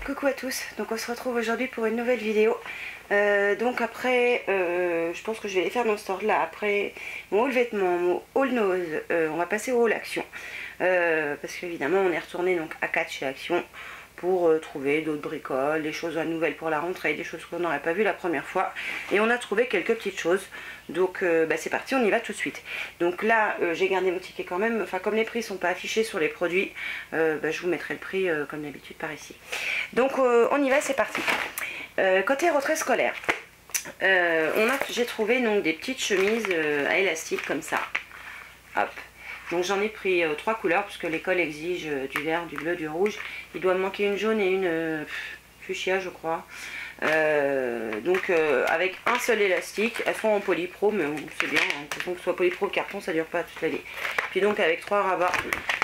Coucou à tous, donc on se retrouve aujourd'hui pour une nouvelle vidéo. Donc après, je pense que je vais les faire dans ce ordre là. Après mon haul vêtements, mon haul nose, on va passer au haul action. Parce qu'évidemment on est retourné donc à 4 chez Action pour trouver d'autres bricoles, des choses nouvelles pour la rentrée, des choses qu'on n'aurait pas vues la première fois. Et on a trouvé quelques petites choses. Donc c'est parti, on y va tout de suite. Donc là j'ai gardé mon ticket quand même, enfin comme les prix sont pas affichés sur les produits, je vous mettrai le prix comme d'habitude par ici. Donc on y va, c'est parti. Côté rentrée scolaire, j'ai trouvé donc des petites chemises à élastique comme ça. Hop. Donc j'en ai pris 3 couleurs puisque l'école exige du vert, du bleu, du rouge. Il doit me manquer une jaune et une fuchsia je crois. Avec un seul élastique, elles sont en polypro, mais c'est bien, hein, que ce soit polypro ou carton, ça dure pas toute l'année. Puis donc avec 3 rabats,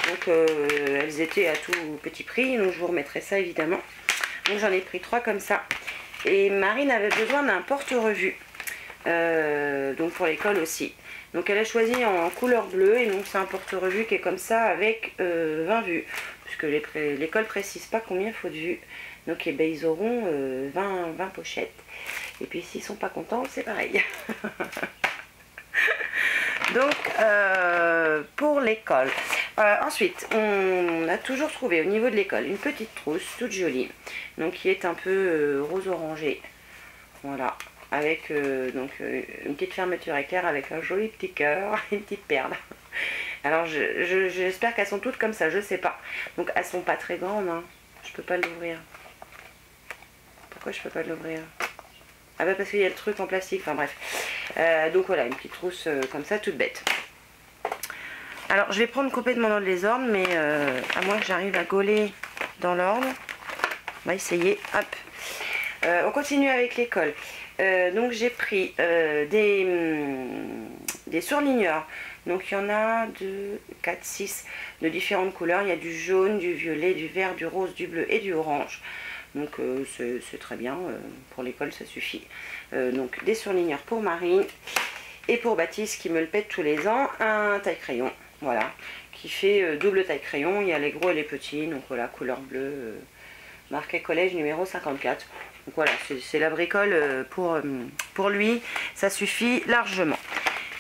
donc elles étaient à tout petit prix, donc je vous remettrai ça évidemment. Donc j'en ai pris 3 comme ça. Et Marine avait besoin d'un porte-revue, donc pour l'école aussi. Donc elle a choisi en couleur bleue, et donc c'est un porte-revue qui est comme ça avec 20 vues, puisque l'école précise pas combien il faut de vues. Donc ils auront 20 pochettes. Et puis s'ils sont pas contents, c'est pareil. Donc pour l'école. Ensuite, on a toujours trouvé au niveau de l'école une petite trousse toute jolie. Donc qui est un peu rose orangé. Voilà. Avec une petite fermeture éclair avec un joli petit cœur, une petite perle. Alors j'espère qu'elles sont toutes comme ça, je sais pas. Donc elles sont pas très grandes, hein. Je peux pas l'ouvrir. Pourquoi je peux pas l'ouvrir? Ah bah parce qu'il y a le truc en plastique, enfin bref. Donc voilà, une petite trousse comme ça, toute bête. Alors je vais prendre complètement dans le désordre, mais à moins que j'arrive à gauler dans l'ordre. On va essayer, hop. On continue avec l'école. Donc j'ai pris des surligneurs. Donc il y en a 2, 4, 6 de différentes couleurs. Il y a du jaune, du violet, du vert, du rose, du bleu et du orange. Donc c'est très bien, pour l'école ça suffit. Donc des surligneurs pour Marine. Et pour Baptiste qui me le pète tous les ans, un taille-crayon. Voilà, qui fait double taille-crayon. Il y a les gros et les petits. Donc voilà, couleur bleue, marqué collège numéro 54. Donc voilà, c'est la bricole pour lui, ça suffit largement.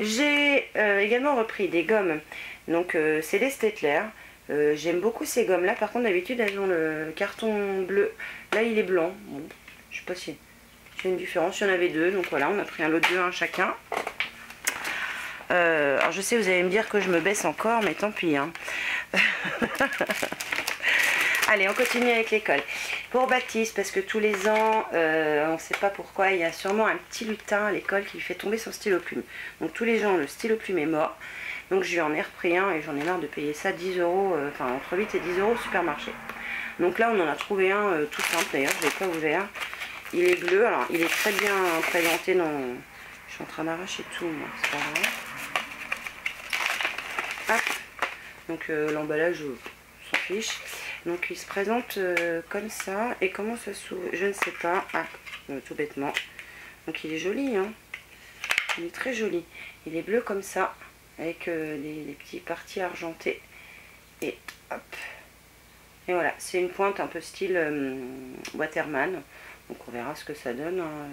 J'ai également repris des gommes, donc c'est des Staedtler. J'aime beaucoup ces gommes là, par contre d'habitude elles ont le carton bleu, là il est blanc. Bon, je sais pas si c'est une différence, il y en avait 2, donc voilà, on a pris un lot de 2, un chacun. Alors je sais, vous allez me dire que je me baisse encore, mais tant pis, hein. Allez, on continue avec l'école. Pour Baptiste, parce que tous les ans, on ne sait pas pourquoi, il y a sûrement un petit lutin à l'école qui lui fait tomber son stylo plume. Donc tous les ans, le stylo plume est mort. Donc je lui en ai repris un et j'en ai marre de payer ça 10 euros, enfin entre 8 et 10 euros au supermarché. Donc là, on en a trouvé un tout simple d'ailleurs, je ne l'ai pas ouvert. Il est bleu, alors il est très bien présenté dans... Je suis en train d'arracher tout, moi, c'est pas grave. Hop. Donc l'emballage, on s'en fiche. Donc il se présente comme ça. Et comment ça s'ouvre? Je ne sais pas. Ah, tout bêtement. Donc il est joli, hein. Il est très joli. Il est bleu comme ça, avec des petits parties argentées. Et hop. Et voilà, c'est une pointe un peu style Waterman. Donc on verra ce que ça donne, hein.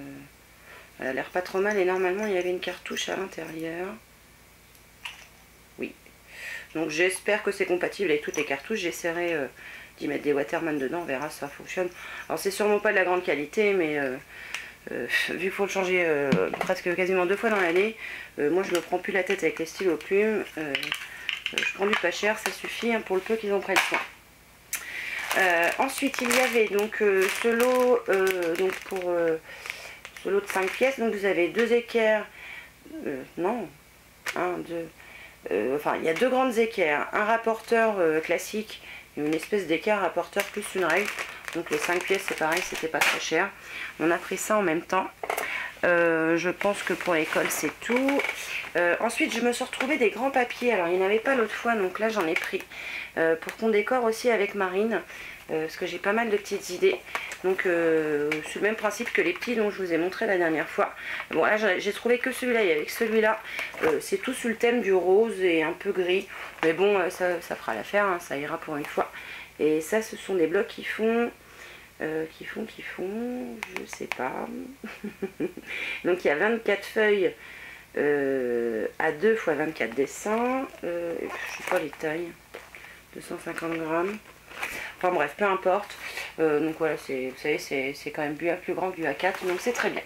Elle a l'air pas trop mal. Et normalement il y avait une cartouche à l'intérieur. Oui. Donc j'espère que c'est compatible avec toutes les cartouches. J'essaierai d'y mettre des Waterman dedans, on verra si ça fonctionne. Alors c'est sûrement pas de la grande qualité, mais vu qu'il faut le changer presque quasiment 2 fois dans l'année, moi je me prends plus la tête avec les stylos plumes. Je prends du pas cher, ça suffit, hein, pour le peu qu'ils en prennent soin. Ensuite il y avait donc ce lot, ce lot de 5 pièces. Donc vous avez 2 équerres, non, 1, 2... enfin il y a 2 grandes équerres, un rapporteur classique, une espèce d'équerre rapporteur plus une règle. Donc les 5 pièces c'est pareil, c'était pas très cher. On a pris ça en même temps. Je pense que pour l'école c'est tout. Ensuite je me suis retrouvée des grands papiers. Alors il n'y en avait pas l'autre fois, donc là j'en ai pris. Pour qu'on décore aussi avec Marine. Parce que j'ai pas mal de petites idées. Donc c'est le même principe que les petits dont je vous ai montré la dernière fois. Bon là j'ai trouvé que celui-là et avec celui-là. C'est tout sous le thème du rose et un peu gris. Mais bon ça fera l'affaire, hein, ça ira pour une fois. Et ça ce sont des blocs qui font... je sais pas. Donc il y a 24 feuilles à 2 x 24 dessins. Je sais pas les tailles. 250 grammes. Enfin bref, peu importe. Donc voilà, vous savez, c'est quand même du A plus grand que du A4, donc c'est très bien.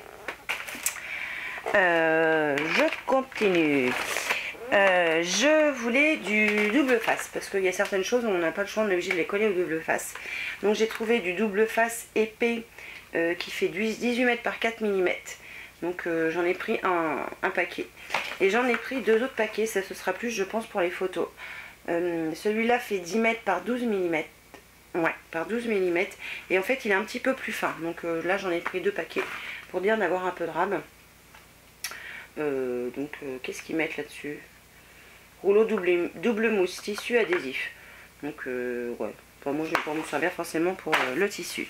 Je continue. Je voulais du double face, parce qu'il y a certaines choses où on n'a pas le choix, on est obligé de les coller au double face. Donc j'ai trouvé du double face épais qui fait 18 mètres par 4 mm. Donc j'en ai pris un paquet. Et j'en ai pris 2 autres paquets, ça ce sera plus je pense pour les photos. Celui-là fait 10 mètres par 12 mm. Ouais, par 12 mm. Et en fait il est un petit peu plus fin. Donc là j'en ai pris 2 paquets pour dire d'avoir un peu de rame. Qu'est-ce qu'ils mettent là-dessus? Rouleau double mousse, tissu adhésif. Donc ouais, enfin, moi je vais pas m'en servir forcément pour le tissu.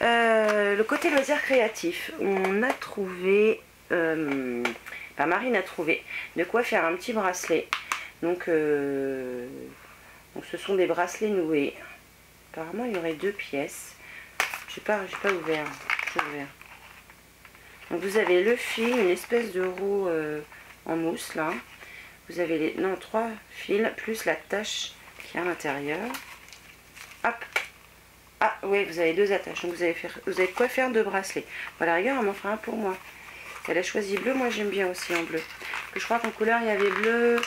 Le côté loisir créatif, on a trouvé, Marine a trouvé de quoi faire un petit bracelet. Donc ce sont des bracelets noués. Apparemment il y aurait 2 pièces. J'ai pas ouvert. Donc vous avez le fil, une espèce de roue en mousse là. Vous avez 3 fils plus la tache qui est à l'intérieur. Hop. Ah oui, vous avez 2 attaches. Donc vous avez de quoi faire 2 bracelets. Voilà, regarde, elle m'en fera un pour moi. Elle a choisi bleu, moi j'aime bien aussi en bleu. Je crois qu'en couleur il y avait bleu,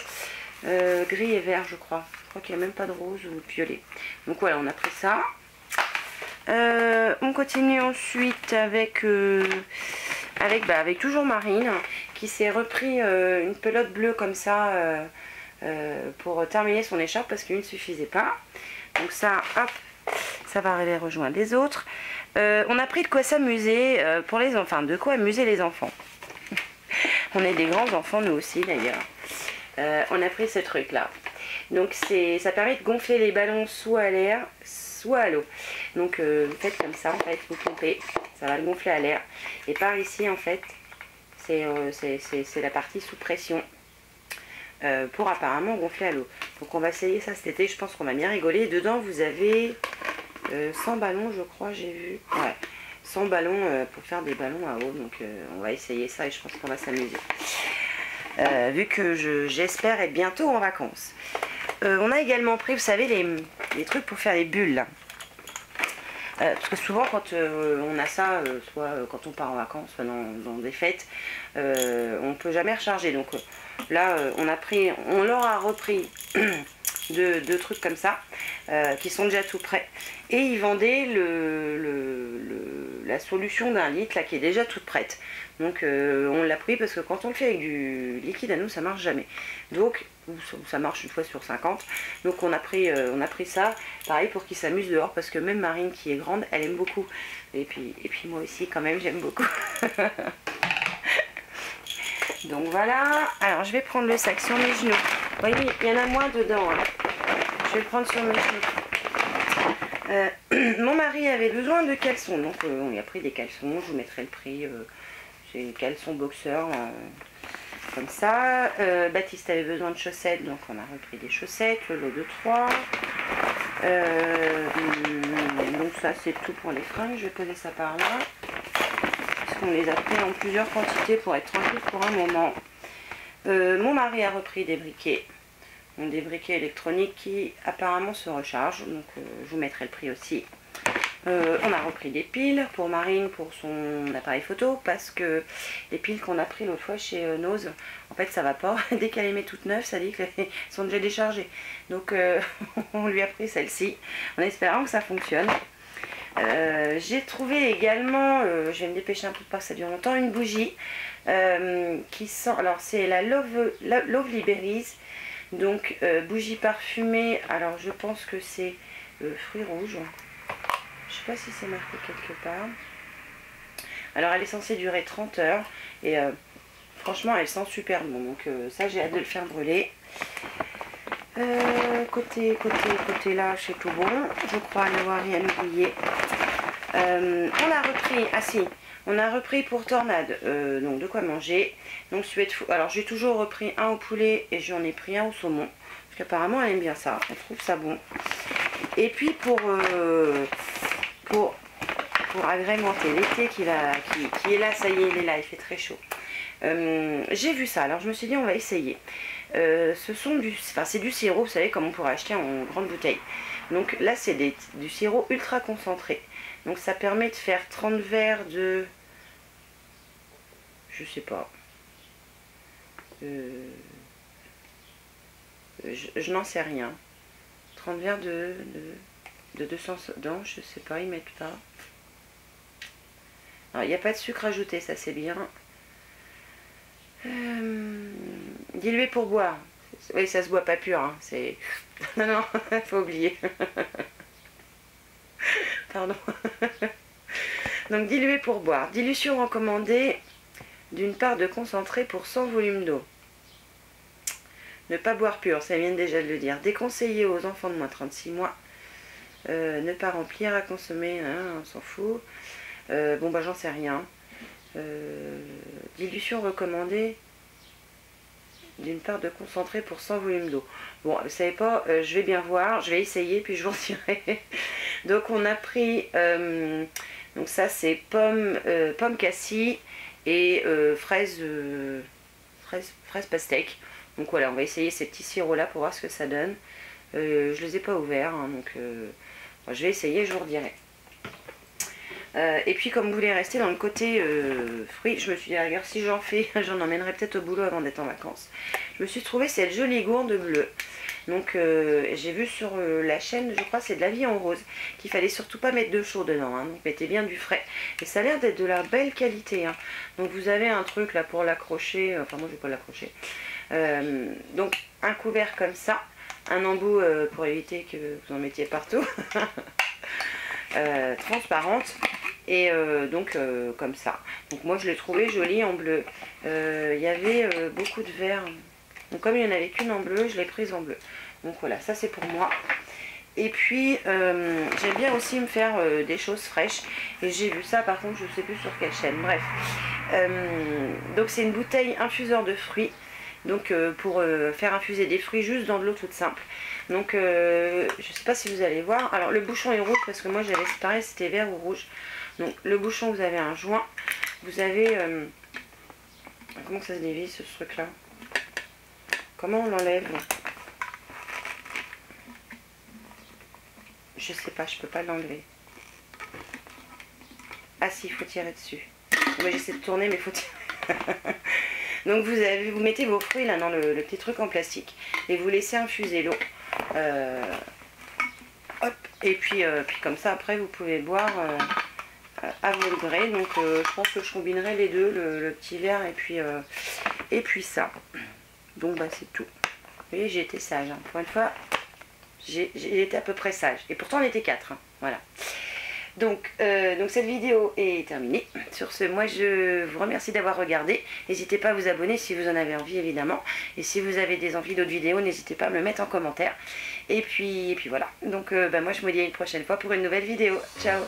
gris et vert, je crois. Je crois qu'il n'y a même pas de rose ou de violet. Donc voilà, on a pris ça. On continue ensuite avec toujours Marine qui s'est repris une pelote bleue comme ça pour terminer son écharpe parce qu'il ne suffisait pas. Donc ça, hop, ça va aller rejoindre les autres. On a pris de quoi s'amuser pour les enfants, de quoi amuser les enfants. On est des grands enfants nous aussi d'ailleurs. On a pris ce truc là. Donc ça permet de gonfler les ballons soit à l'air, soit à l'eau. Donc vous faites comme ça en fait, vous pompez, ça va le gonfler à l'air. Et par ici en fait, c'est la partie sous pression pour apparemment gonfler à l'eau. Donc on va essayer ça cet été, je pense qu'on va bien rigoler. Dedans vous avez 100 ballons je crois, j'ai vu. Ouais, 100 ballons pour faire des ballons à eau. Donc on va essayer ça et je pense qu'on va s'amuser. Vu que j'espère être bientôt en vacances. On a également pris, vous savez, les trucs pour faire les bulles là. Parce que souvent quand on a ça, soit quand on part en vacances, soit dans des fêtes, on ne peut jamais recharger. Donc là on leur a repris deux trucs comme ça, qui sont déjà tout prêts. Et ils vendaient la solution d'1 litre là, qui est déjà toute prête. Donc on l'a pris parce que quand on le fait avec du liquide à nous ça marche jamais. Donc ça marche une fois sur 50. Donc on a pris ça, pareil pour qu'ils s'amusent dehors parce que même Marine qui est grande, elle aime beaucoup. Et puis moi aussi quand même j'aime beaucoup. Donc voilà. Alors je vais prendre le sac sur mes genoux. Vous voyez, il y en a moins dedans. Hein. Je vais le prendre sur mes genoux. Mon mari avait besoin de caleçons, donc on lui a pris des caleçons. Je vous mettrai le prix. C'est des caleçons boxeurs. Comme ça. Baptiste avait besoin de chaussettes, donc on a repris des chaussettes, le lot de 3. Donc ça c'est tout pour les fringues, je vais poser ça par là. Parce qu'on les a pris en plusieurs quantités pour être tranquille pour un moment. Mon mari a repris des briquets. Des briquets électroniques qui apparemment se rechargent, donc je vous mettrai le prix aussi. On a repris des piles pour Marine pour son appareil photo parce que les piles qu'on a pris l'autre fois chez Nose, en fait ça va pas. Dès qu'elle les met toutes neuves, ça dit qu'elles sont déjà déchargées. Donc on lui a pris celle-ci en espérant que ça fonctionne. J'ai trouvé également, je vais me dépêcher un peu pas que ça dure longtemps, une bougie qui sent, alors c'est la Lovely Berries, donc bougie parfumée, alors je pense que c'est fruits rouges. Je sais pas si c'est marqué quelque part. Alors elle est censée durer 30 heures et franchement elle sent super bon. Donc ça j'ai hâte de le faire brûler. Côté là c'est tout bon. Je crois n'avoir rien oublié. On a repris, ah si, on a repris pour Tornade, donc de quoi manger. Donc alors j'ai toujours repris un au poulet et j'en ai pris un au saumon. Parce qu'apparemment elle aime bien ça, elle trouve ça bon. Et puis pour agrémenter l'été qui est là, ça y est, il est là, il fait très chaud. J'ai vu ça, alors je me suis dit on va essayer. C'est du sirop, vous savez, comme on pourrait acheter en grande bouteille. Donc là c'est du sirop ultra concentré. Donc ça permet de faire 30 verres de... Je sais pas. Je n'en sais rien. 30 verres de 200... Non, je sais pas, ils mettent pas. Alors, il n'y a pas de sucre ajouté, ça c'est bien. Dilué pour boire. Oui, ça se boit pas pur. Hein. C'est... Non, non, faut oublier. Pardon. Donc dilué pour boire. Dilution recommandée d'une part de concentré pour 100 volumes d'eau. Ne pas boire pur, ça vient déjà de le dire. Déconseillé aux enfants de moins de 36 mois. Ne pas remplir, à consommer, hein, on s'en fout. Bon bah j'en sais rien. Dilution recommandée d'une part de concentré pour 100 volumes d'eau. Bon, vous savez pas, je vais bien voir, je vais essayer puis je vous en dirai. Donc on a pris, donc ça c'est pomme cassis et fraise pastèque. Donc voilà, on va essayer ces petits sirops là pour voir ce que ça donne. Je les ai pas ouverts, hein, donc je vais essayer, je vous redirai. Et puis comme vous voulez rester dans le côté fruits, je me suis dit, regarde, si j'en fais, j'en emmènerai peut-être au boulot avant d'être en vacances. Je me suis trouvé cette jolie gourde bleue. Donc j'ai vu sur la chaîne, je crois c'est de la vie en rose, qu'il fallait surtout pas mettre de chaud dedans, hein, donc mettez bien du frais. Et ça a l'air d'être de la belle qualité. Hein. Donc vous avez un truc là pour l'accrocher, enfin moi je vais pas l'accrocher. Donc un couvert comme ça, un embout pour éviter que vous en mettiez partout. Transparente. Et donc comme ça. Donc moi je l'ai trouvé joli en bleu. Il y avait beaucoup de verre. Donc comme il n'y en avait qu'une en bleu, je l'ai prise en bleu. Donc voilà, ça c'est pour moi. Et puis j'aime bien aussi me faire des choses fraîches. Et j'ai vu ça par contre, je ne sais plus sur quelle chaîne. Bref. Donc c'est une bouteille infuseur de fruits. Donc pour faire infuser des fruits juste dans de l'eau toute simple. Donc je ne sais pas si vous allez voir. Alors le bouchon est rouge parce que moi j'avais séparé, c'était vert ou rouge. Donc le bouchon, vous avez un joint. Vous avez... comment ça se dévisse ce truc là? Comment on l'enlève? Je sais pas, je peux pas l'enlever. Ah si, il faut tirer dessus. Moi j'essaie de tourner mais il faut tirer. Donc vous mettez vos fruits là dans le petit truc en plastique. Et vous laissez infuser l'eau. Hop. Et puis comme ça après vous pouvez boire... à vos gré. Donc je pense que je combinerai les deux, le petit verre et puis ça. Donc bah c'est tout. Vous voyez, j'ai été sage, hein. Pour une fois j'ai été à peu près sage, et pourtant on était 4, hein. Voilà. Donc cette vidéo est terminée. Sur ce, moi je vous remercie d'avoir regardé. N'hésitez pas à vous abonner si vous en avez envie évidemment, et si vous avez des envies d'autres vidéos, n'hésitez pas à me le mettre en commentaire. Et puis voilà. Donc moi je vous dis à une prochaine fois pour une nouvelle vidéo. Ciao.